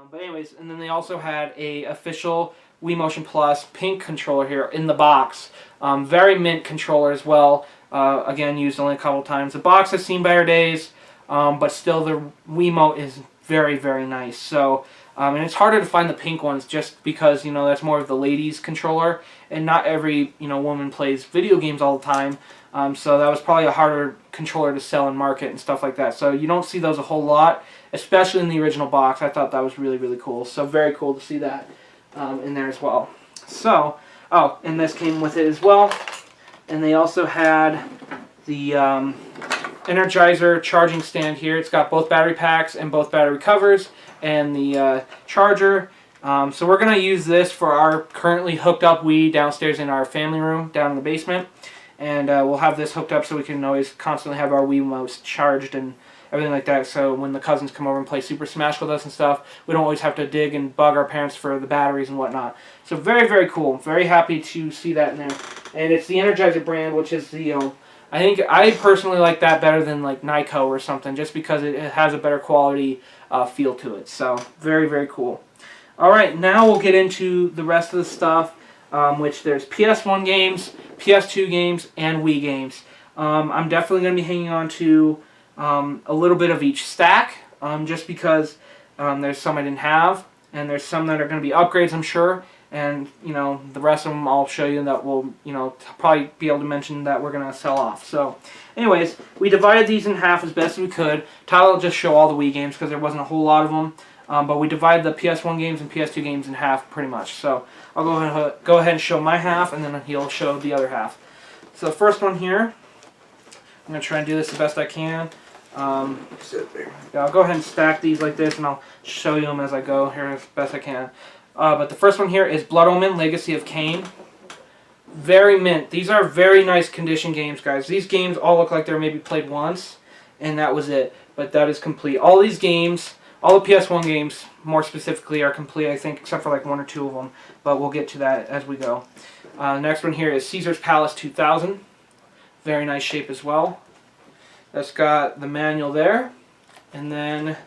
But anyways, and then they also had a official Wii Motion Plus pink controller here in the box. Very mint controller as well. Again, used only a couple times. The box has seen better days, but still the Wiimote is very, very nice. So, and it's harder to find the pink ones just because, that's more of the ladies' controller, and not every, woman plays video games all the time. So that was probably a harder controller to sell and market and stuff like that. So you don't see those a whole lot, especially in the original box. I thought that was really, really cool. So very cool to see that in there as well. So, oh, and this came with it as well. And they also had the Energizer charging stand here. It's got both battery packs and both battery covers and the charger. So we're going to use this for our currently hooked up Wii downstairs in our family room down in the basement. And we'll have this hooked up so we can always constantly have our Wiimotes charged and everything like that. So when the cousins come over and play Super Smash with us and stuff, we don't always have to dig and bug our parents for the batteries and whatnot. So very, very cool. Very happy to see that in there. And it's the Energizer brand, which is the, I think I personally like that better than like Nyko or something, just because it has a better quality feel to it. So very, very cool. All right, now we'll get into the rest of the stuff. Which there's PS1 games, PS2 games, and Wii games. I'm definitely going to be hanging on to a little bit of each stack, just because there's some I didn't have, and there's some that are going to be upgrades, I'm sure, and the rest of them I'll show you that we'll probably be able to mention that we're going to sell off. So, anyways, we divided these in half as best as we could. Tyler will just show all the Wii games because there wasn't a whole lot of them. But we divided the PS1 games and PS2 games in half pretty much. So I'll go ahead and show my half, and then he'll show the other half. So the first one here, I'm going to try and do this the best I can. I'll go ahead and stack these like this, and I'll show you them as I go here as best I can. But the first one here is Blood Omen Legacy of Kain. Very mint. These are very nice condition games, guys. These games all look like they're maybe played once, and that was it. But that is complete. All these games... All the PS1 games, more specifically, are complete, I think, except for like one or two of them. But we'll get to that as we go. Next one here is Caesar's Palace 2000. Very nice shape as well. That's got the manual there. And then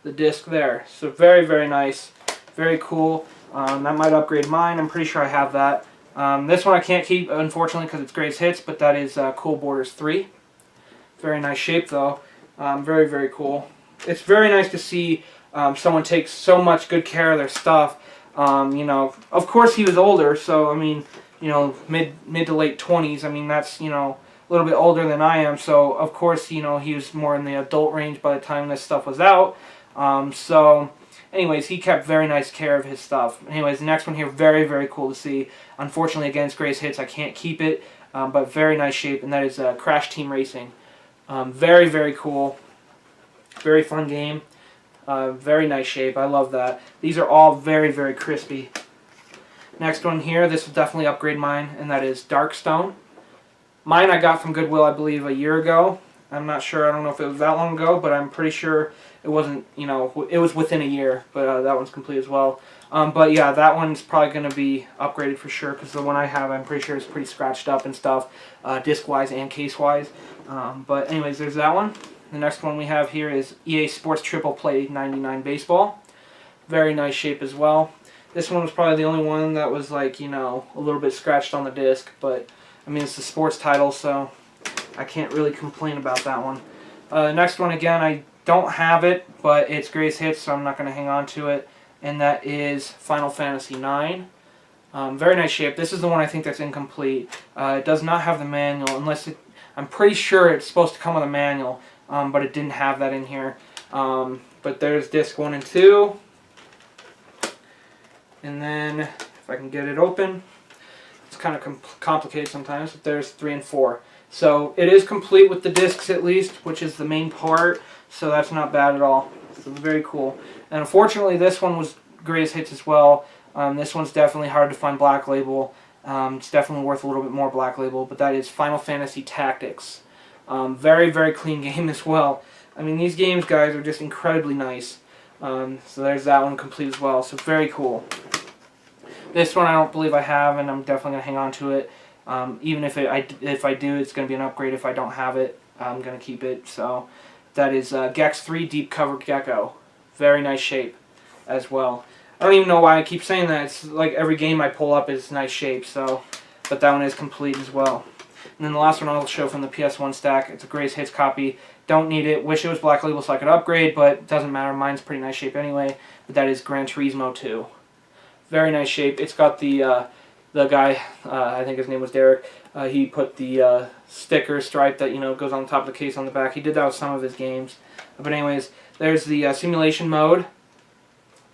the disc there. So very, very nice. Very cool. That might upgrade mine. I'm pretty sure I have that. This one I can't keep, unfortunately, because it's Greatest Hits. But that is Cool Borders 3. Very nice shape, though. Very, very cool. It's very nice to see someone take so much good care of their stuff. Of course he was older, so I mean, mid to late 20s. I mean, that's a little bit older than I am. So of course, he was more in the adult range by the time this stuff was out. So, anyways, he kept very nice care of his stuff. Anyways, the next one here, very, very cool to see. Unfortunately, against Greatest Hits, I can't keep it, but very nice shape, and that is Crash Team Racing. Very, very cool. Very fun game. Very nice shape. I love that. These are all very, very crispy. Next one here, this will definitely upgrade mine, and that is Darkstone. Mine I got from Goodwill, I believe, a year ago. I'm not sure. I don't know if it was that long ago, but I'm pretty sure it wasn't, it was within a year. But that one's complete as well. But yeah, that one's probably going to be upgraded for sure, because the one I have, I'm pretty sure is pretty scratched up and stuff, disc-wise and case-wise. But anyways, there's that one. The next one we have here is EA Sports Triple Play 99 Baseball. Very nice shape as well. This one was probably the only one that was like, a little bit scratched on the disc. But, I mean, it's a sports title, so I can't really complain about that one. Next one, again, I don't have it, but it's Greatest Hits, so I'm not going to hang on to it. And that is Final Fantasy IX. Very nice shape. This is the one I think that's incomplete. It does not have the manual, unless it... I'm pretty sure it's supposed to come with a manual. But it didn't have that in here. But there's disc 1 and 2. And then, if I can get it open, it's kind of complicated sometimes, but there's 3 and 4. So it is complete with the discs at least, which is the main part, so that's not bad at all. So very cool. And unfortunately, this one was Greatest Hits as well. This one's definitely hard to find Black Label. It's definitely worth a little bit more Black Label, but that is Final Fantasy Tactics. Very, very clean game as well. I mean, these games, guys, are just incredibly nice. So there's that one complete as well. So very cool. This one I don't believe I have, and I'm definitely going to hang on to it. Even if I do, it's going to be an upgrade. If I don't have it, I'm going to keep it. So that is Gex 3 Deep Cover Gecko. Very nice shape as well. I don't even know why I keep saying that. It's like every game I pull up is nice shape. So, but that one is complete as well. And then the last one I'll show from the PS1 stack. It's a Greatest Hits copy. Don't need it. Wish it was Black Label so I could upgrade, but doesn't matter. Mine's pretty nice shape anyway. But that is Gran Turismo 2. Very nice shape. It's got the guy, I think his name was Derek. He put the sticker stripe that goes on the top of the case on the back. He did that with some of his games. But anyways, there's the simulation mode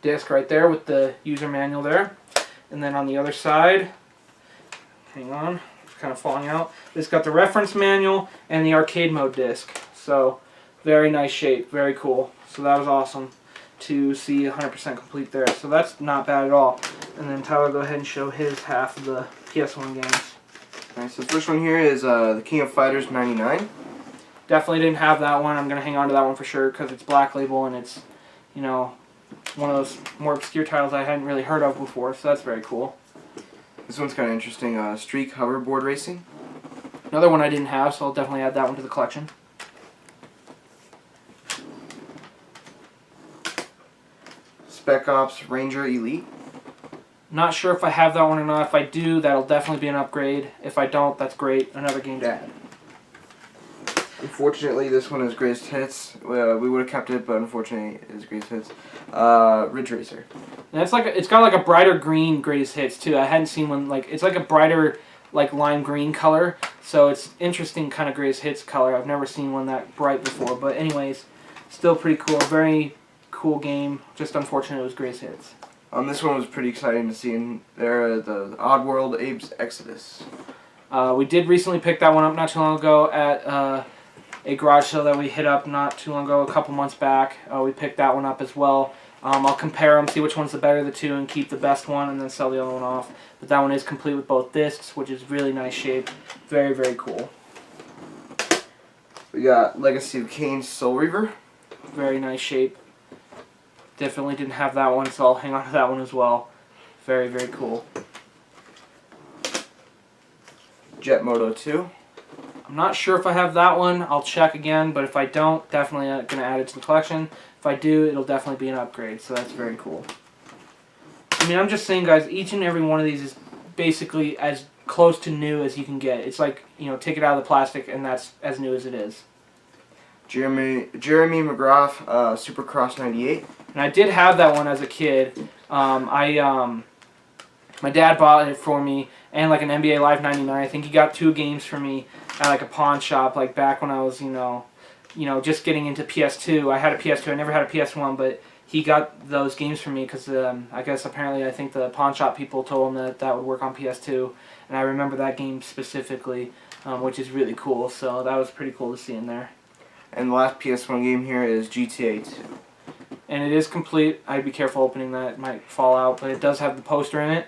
disc right there with the user manual there. And then on the other side, hang on, it's kind of falling out. It's got the reference manual and the arcade mode disc. So very nice shape, very cool. So that was awesome to see 100% complete there. So that's not bad at all. And then Tyler, go ahead and show his half of the PS1 games. Alright, so the first one here is the King of Fighters 99. Definitely didn't have that one. I'm going to hang on to that one for sure because it's Black Label and it's, one of those more obscure titles I hadn't really heard of before. So that's very cool. This one's kind of interesting. Streak Hoverboard Racing. Another one I didn't have, so I'll definitely add that one to the collection. Spec Ops Ranger Elite. Not sure if I have that one or not. If I do, that'll definitely be an upgrade. If I don't, that's great. Another game to add. Unfortunately, this one is Greatest Hits. We would have kept it, but unfortunately, it is Greatest Hits. Ridge Racer. And it's got like a brighter green Greatest Hits too. I hadn't seen one it's like a brighter lime green color. So it's interesting kind of Greatest Hits color. I've never seen one that bright before. But anyways, still pretty cool. Very cool game. Just unfortunate it was Greatest Hits. This one was pretty exciting to see in there. The Oddworld Abe's Exodus. We did recently pick that one up not too long ago at a garage sale that we hit up not too long ago, a couple months back. We picked that one up as well. I'll compare them, see which one's the better of the two, and keep the best one, and then sell the other one off. But that one is complete with both discs, which is really nice shape. Very, very cool. We got Legacy of Kain Soul Reaver. Very nice shape. Definitely didn't have that one, so I'll hang on to that one as well. Very, very cool. Jet Moto 2. I'm not sure if I have that one. I'll check again, but if I don't, definitely going to add it to the collection. If I do, it'll definitely be an upgrade, so that's very cool. I mean, I'm just saying, guys, each and every one of these is basically as close to new as you can get. It's like, take it out of the plastic, and that's as new as it is. Jeremy McGrath, Supercross 98. And I did have that one as a kid. My dad bought it for me, and like an NBA Live 99. I think he got 2 games for me at like a pawn shop, like back when I was, just getting into PS2. I had a PS2. I never had a PS1, but he got those games for me because I guess apparently I think the pawn shop people told him that that would work on PS2, and I remember that game specifically, which is really cool. So that was pretty cool to see in there. And the last PS1 game here is GTA 2. And it is complete. I'd be careful opening that. It might fall out, but it does have the poster in it,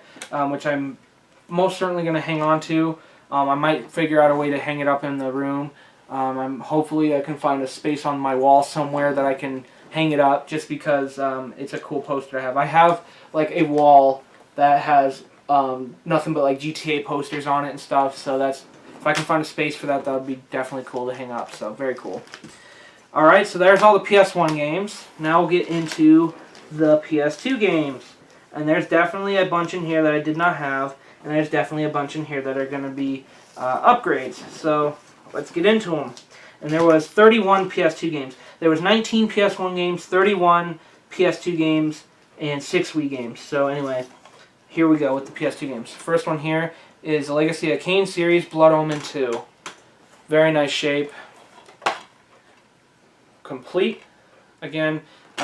which I'm most certainly going to hang on to. I might figure out a way to hang it up in the room. Hopefully I can find a space on my wall somewhere that I can hang it up, just because it's a cool poster to have. I have like a wall that has nothing but like GTA posters on it and stuff, so that's, if I can find a space for that, that would be definitely cool to hang up. So very cool. Alright, so there's all the PS1 games. Now we'll get into the PS2 games. And there's definitely a bunch in here that I did not have, and there's definitely a bunch in here that are going to be upgrades. So let's get into them. And there was 31 PS2 games. There was 19 PS1 games, 31 PS2 games, and 6 Wii games. So anyway, here we go with the PS2 games. First one here is the Legacy of Kain series, Blood Omen 2. Very nice shape. Complete. Again,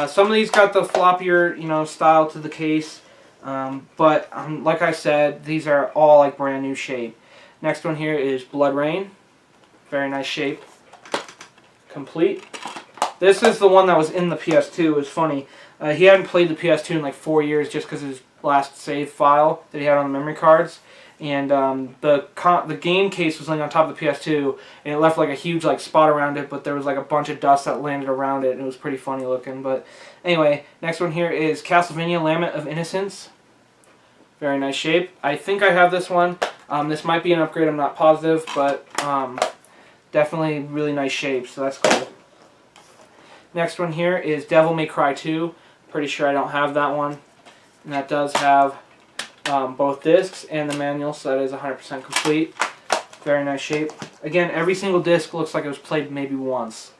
some of these got the floppier, style to the case, but like I said, these are all like brand new shape. Next one here is Blood Rain. Very nice shape. Complete. This is the one that was in the PS2. It was funny. He hadn't played the PS2 in like 4 years just because his last save file that he had on the memory cards. And the game case was laying on top of the PS2, and it left like a huge like spot around it, but there was like a bunch of dust that landed around it, and it was pretty funny looking. But anyway, next one here is Castlevania Lament of Innocence. Very nice shape. I think I have this one. This might be an upgrade, I'm not positive, but definitely really nice shape, so that's cool. Next one here is Devil May Cry 2. Pretty sure I don't have that one. And that does have both discs and the manual, so that is 100% complete. Very nice shape. Again, every single disc looks like it was played maybe once.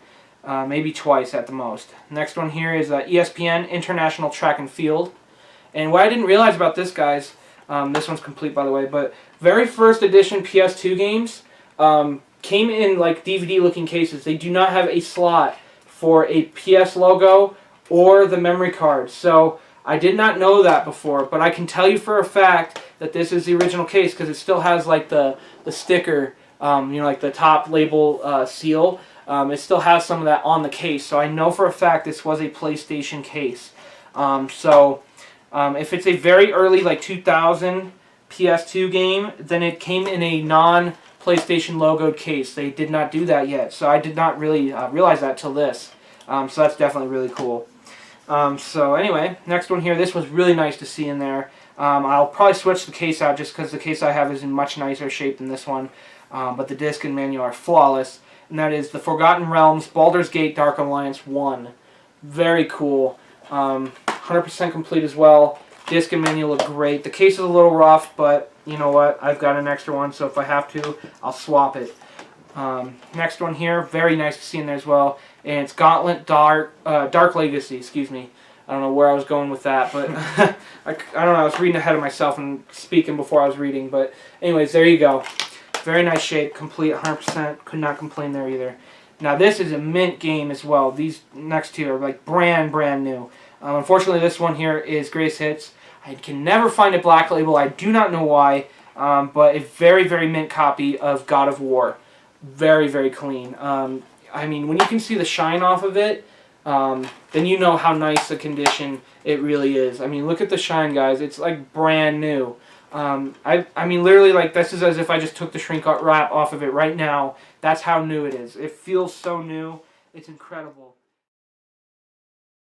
Maybe twice at the most. Next one here is ESPN International Track and Field. And what I didn't realize about this, guys, this one's complete by the way, but very first edition PS2 games came in like DVD looking cases. They do not have a slot for a PS logo or the memory card. So I did not know that before, but I can tell you for a fact that this is the original case because it still has like the sticker, like the top label seal. It still has some of that on the case, so I know for a fact this was a PlayStation case. If it's a very early, like 2000 PS2 game, then it came in a non-PlayStation logoed case. They did not do that yet, so I did not really realize that till this. So that's definitely really cool. So anyway, next one here. This was really nice to see in there. I'll probably switch the case out just because the case I have is in much nicer shape than this one. But the disc and manual are flawless. And that is the Forgotten Realms Baldur's Gate Dark Alliance 1. Very cool. 100% complete as well. Disc and manual look great. The case is a little rough, but you know what? I've got an extra one, so if I have to, I'll swap it. Next one here, very nice to see in there as well. And it's Gauntlet Dark Legacy, excuse me. I don't know where I was going with that, but I don't know, I was reading ahead of myself and speaking before I was reading. But anyways, there you go. Very nice shape, complete, 100%. Could not complain there either. Now this is a mint game as well. These next two are like brand new. Unfortunately, this one here is Greatest Hits. I can never find a black label. I do not know why, but a very mint copy of God of War. Very clean. I mean, when you can see the shine off of it, then you know how nice a condition it really is. I mean, look at the shine, guys. It's like brand new. I mean, literally, like, this is as if I just took the shrink wrap off of it right now. That's how new it is. It feels so new. It's incredible.